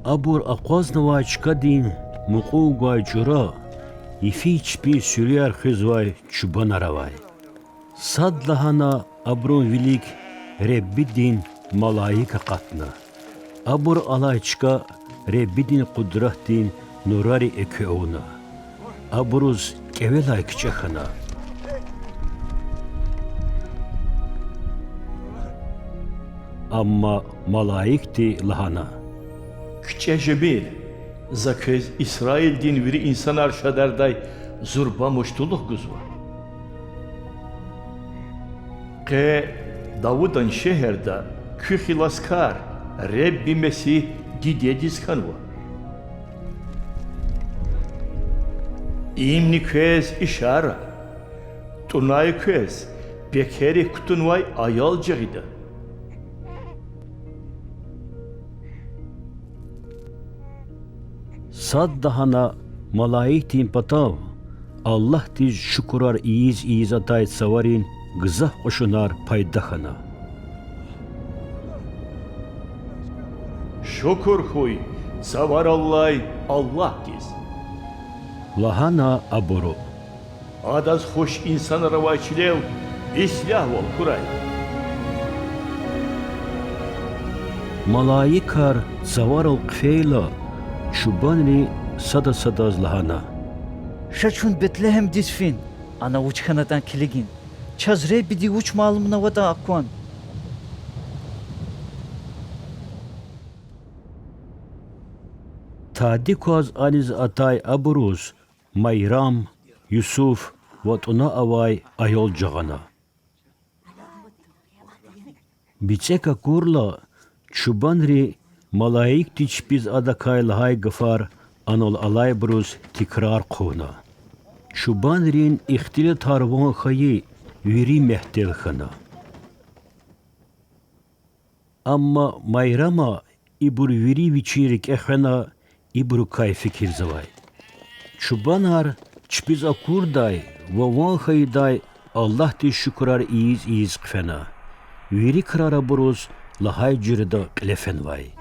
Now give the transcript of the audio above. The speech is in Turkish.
Abur aqwaznava çkadin muqugay jura ifiç bir sürüyer xizvay çubanaravaj. Sad lahana abrun vilik rebbidin malayika qatna. Abur alayçka rebbidin kudratin nurari ekeona. Aburuz kevelay kçekhana. Amma malayikti lahana. Kçejebil, zakez İsrail din viri insan arşadarday zurba muştuluk guzva. Ke Davudan şehirde kühilaskar Rebbi Mesih didediz kanva. İmni köz işara. Tunay köz bekeri kutunvay ayal cagida. Sad dahana malayiktin patav. Allah tiz şukurar iyiz atayt savarin gızah koşunar paydahana. Şokur huy, savar Allah diz. Lahana aburu. Adaz hoş insan ravayçilev, islah ol kuray. Malayikar savarol kfeyla çubanri sadaz lahana. Şaçun Betlehem disfin. Ana uçkanadan kiligin. Çazre bidi uç malımına vada akwan. Tadikoz aniz atay aburuz Mayram Yusuf vatuna avay ayol cagana. Biçeka kurla çubanri malayik tiç biz adakay lahay gıfar anol alay bruz tikrar kona. Çubanrin ihtili tarvon khayi viri mehtel khana. Amma mayrama ibur viri viçirik ekhana ibru kay fikir zavay. Çubanar çpiz akurday vavan khayday Allah ti şükrar iyiz qfena. Viri krara bruz lahay jirda qlefen vay.